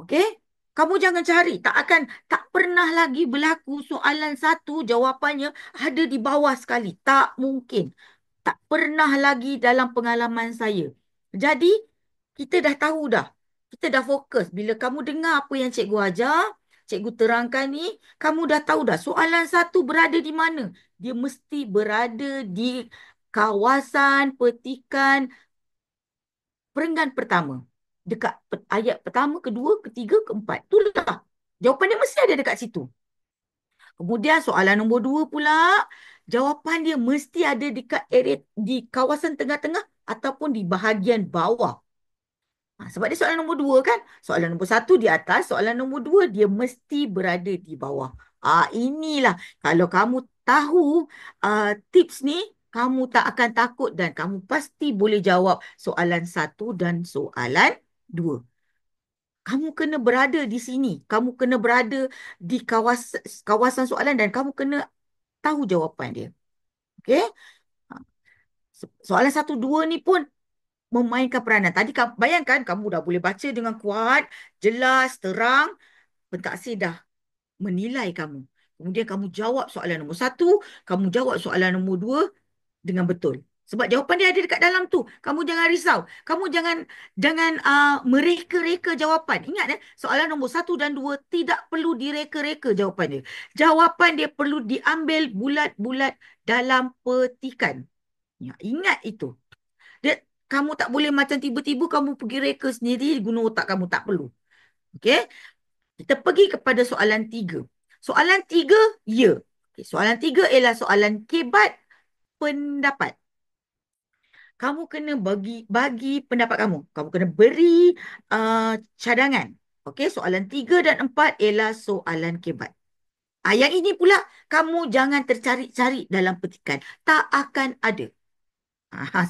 Okey? Kamu jangan cari. Tak pernah lagi berlaku soalan satu jawapannya ada di bawah sekali. Tak mungkin. Tak pernah lagi dalam pengalaman saya. Jadi, kita dah tahu dah. Kita dah fokus. Bila kamu dengar apa yang cikgu ajar, cikgu terangkan ni, kamu dah tahu dah soalan satu berada di mana. Dia mesti berada di kawasan petikan perenggan pertama. Dekat ayat pertama, kedua, ketiga, keempat. Itulah. Jawapan dia mesti ada dekat situ. Kemudian soalan nombor dua pula, jawapan dia mesti ada dekat area di kawasan tengah-tengah ataupun di bahagian bawah. Sebab dia soalan nombor dua kan. Soalan nombor satu di atas, soalan nombor dua dia mesti berada di bawah. Inilah kalau kamu tahu tips ni, kamu tak akan takut dan kamu pasti boleh jawab soalan satu dan soalan dua. Kamu kena berada di sini. Kamu kena berada di kawasan soalan dan kamu kena tahu jawapan dia. Okey? Ha, Soalan satu, dua ni pun memainkan peranan. Tadi bayangkan kamu dah boleh baca dengan kuat, jelas, terang. Pentaksir dah menilai kamu. Kemudian kamu jawab soalan nombor satu, kamu jawab soalan nombor dua dengan betul. Sebab jawapan dia ada dekat dalam tu. Kamu jangan risau. Kamu jangan mereka-reka jawapan. Ingat soalan nombor satu dan dua tidak perlu direka-reka jawapan dia. Jawapan dia perlu diambil bulat-bulat dalam petikan. Ya, ingat itu. Dia, kamu tak boleh macam tiba-tiba kamu pergi reka sendiri guna otak kamu. Tak perlu. Okey? Kita pergi kepada soalan tiga. Soalan tiga, ya. Okay, soalan tiga ialah soalan kebat pendapat. Kamu kena bagi pendapat kamu. Kamu kena beri uh, cadangan. Okey, soalan tiga dan empat ialah soalan kebat. Yang ini pula, kamu jangan tercari-cari dalam petikan. Tak akan ada.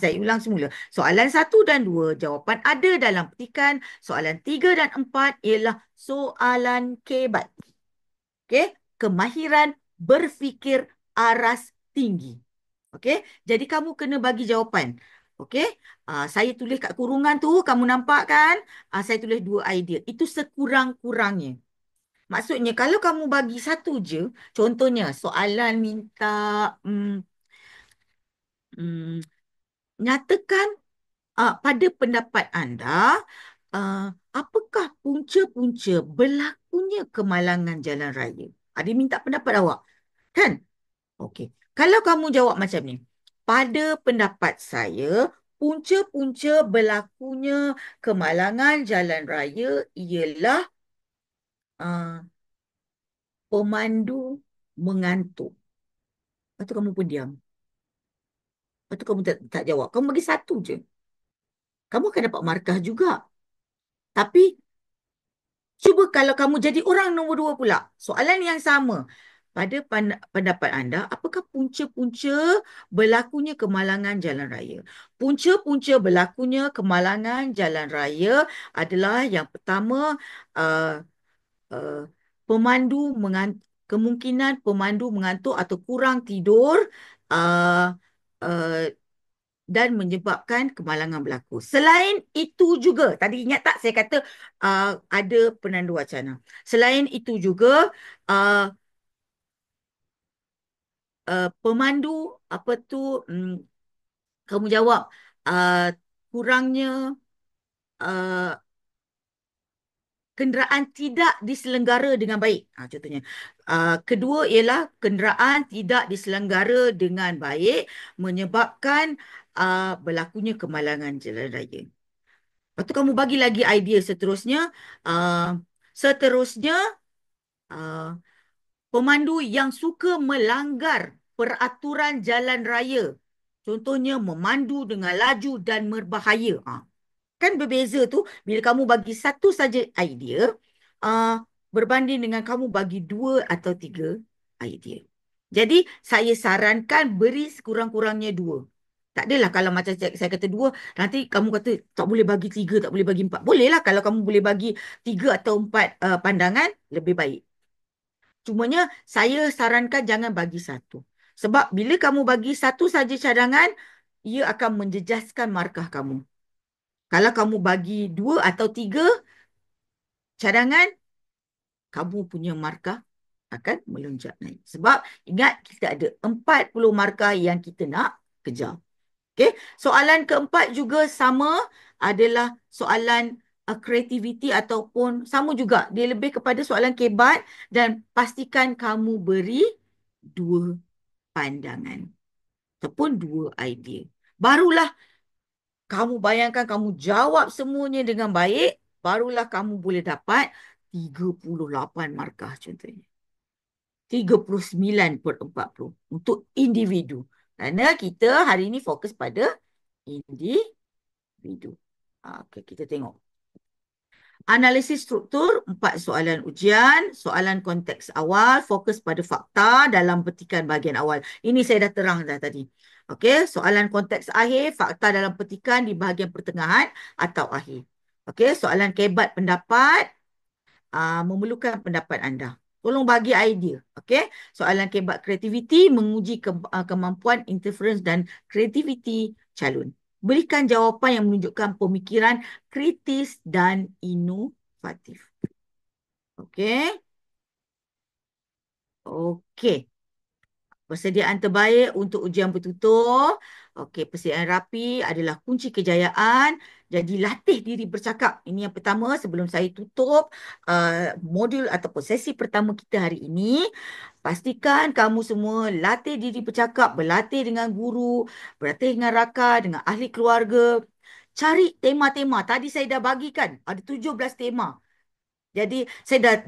Saya ulang semula. Soalan satu dan dua, jawapan ada dalam petikan. Soalan tiga dan empat ialah soalan kebat. Okey, kemahiran berfikir aras tinggi. Okey, jadi kamu kena bagi jawapan. Okey, saya tulis kat kurungan tu, kamu nampak kan? Saya tulis dua idea. Itu sekurang-kurangnya. Maksudnya, kalau kamu bagi satu je, contohnya soalan minta mm, nyatakan pada pendapat anda, uh, apakah punca-punca berlakunya kemalangan jalan raya? Dia minta pendapat awak, kan? Okey. Kalau kamu jawab macam ni, pada pendapat saya, punca-punca berlakunya kemalangan jalan raya ialah uh, pemandu mengantuk. Lepas tu kamu pun diam. Lepas tu kamu tak jawab. Kamu bagi satu je. Kamu akan dapat markah juga. Tapi cuba kalau kamu jadi orang nombor dua pula. Soalan yang sama. Pada pendapat anda, apakah punca-punca berlakunya kemalangan jalan raya? Punca-punca berlakunya kemalangan jalan raya adalah yang pertama, uh, uh, pemandu kemungkinan pemandu mengantuk atau kurang tidur uh, uh, dan menyebabkan kemalangan berlaku. Selain itu juga, tadi ingat tak saya kata ada penandu wacana. Selain itu juga, uh, pemandu apa tu, kamu jawab, uh, kurangnya uh, kenderaan tidak diselenggara dengan baik. Contohnya. Kedua ialah kenderaan tidak diselenggara dengan baik menyebabkan berlakunya kemalangan jalan raya. Lepas tu kamu bagi lagi idea seterusnya. Uh, seterusnya, uh, pemandu yang suka melanggar peraturan jalan raya. Contohnya memandu dengan laju dan berbahaya. Kan berbeza tu bila kamu bagi satu saja idea uh, berbanding dengan kamu bagi dua atau tiga idea. Jadi saya sarankan beri sekurang-kurangnya dua. Tak adalah kalau macam saya kata dua, nanti kamu kata tak boleh bagi tiga, tak boleh bagi empat. Bolehlah kalau kamu boleh bagi tiga atau empat pandangan, lebih baik. Cumanya saya sarankan jangan bagi satu. Sebab bila kamu bagi satu saja cadangan, ia akan menjejaskan markah kamu. Kalau kamu bagi dua atau tiga, cadangan, kamu punya markah akan melonjak naik. Sebab ingat kita ada 40 markah yang kita nak kejar. Okey, soalan keempat juga sama, adalah soalan kreativiti ataupun sama juga. Dia lebih kepada soalan kebat dan pastikan kamu beri dua pandangan ataupun dua idea. Barulah kamu bayangkan kamu jawab semuanya dengan baik, barulah kamu boleh dapat 38 markah contohnya. 39/40 untuk individu. Kerana kita hari ini fokus pada individu. Okey, kita tengok. Analisis struktur, 4 soalan ujian. Soalan konteks awal, fokus pada fakta dalam petikan bahagian awal. Ini saya dah terang dah tadi. Okey, soalan konteks akhir, fakta dalam petikan di bahagian pertengahan atau akhir. Okey, soalan kebat pendapat, memerlukan pendapat anda. Tolong bagi idea. Okey, soalan kebat kreativiti, menguji kemampuan interference dan kreativiti calon. Berikan jawapan yang menunjukkan pemikiran kritis dan inovatif. Okey. Okey. Persediaan terbaik untuk ujian bertutur. Okey, persediaan rapi adalah kunci kejayaan. Jadi latih diri bercakap. Ini yang pertama sebelum saya tutup modul ataupun sesi pertama kita hari ini. Pastikan kamu semua latih diri bercakap, berlatih dengan guru, berlatih dengan rakan, dengan ahli keluarga. Cari tema-tema. Tadi saya dah bagikan. Ada 17 tema. Jadi saya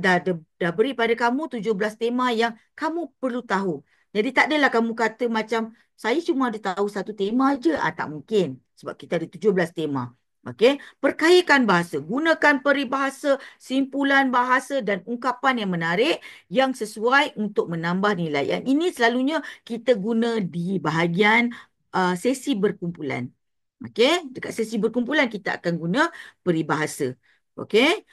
dah beri pada kamu 17 tema yang kamu perlu tahu. Jadi tak adalah kamu kata macam saya cuma ada tahu satu tema aja. Tak mungkin. Sebab kita ada 17 tema. Okey, perkayakan bahasa. Gunakan peribahasa, simpulan bahasa dan ungkapan yang menarik yang sesuai untuk menambah nilai. Yang ini selalunya kita guna di bahagian sesi berkumpulan. Okey, dekat sesi berkumpulan kita akan guna peribahasa. Okey.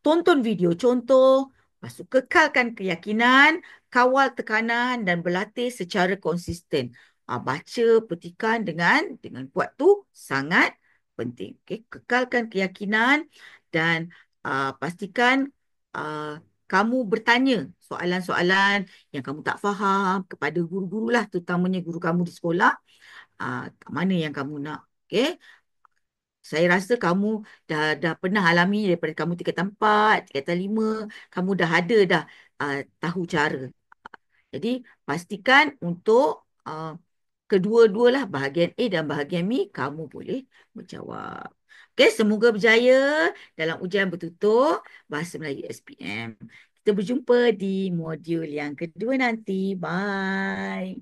Tonton video contoh, lepas tu kekalkan keyakinan, kawal tekanan dan berlatih secara konsisten. Baca petikan dengan kuat tu sangat penting. Okay? Kekalkan keyakinan dan pastikan kamu bertanya soalan-soalan yang kamu tak faham kepada guru-guru lah, terutamanya guru kamu di sekolah. Mana yang kamu nak. Okay? Saya rasa kamu dah pernah alami daripada kamu tingkatan 4, tingkatan 5, kamu dah ada dah tahu cara. Jadi pastikan untuk kedua-dua lah bahagian A dan bahagian B kamu boleh menjawab. Okey, semoga berjaya dalam ujian bertutur Bahasa Melayu SPM. Kita berjumpa di modul yang kedua nanti. Bye.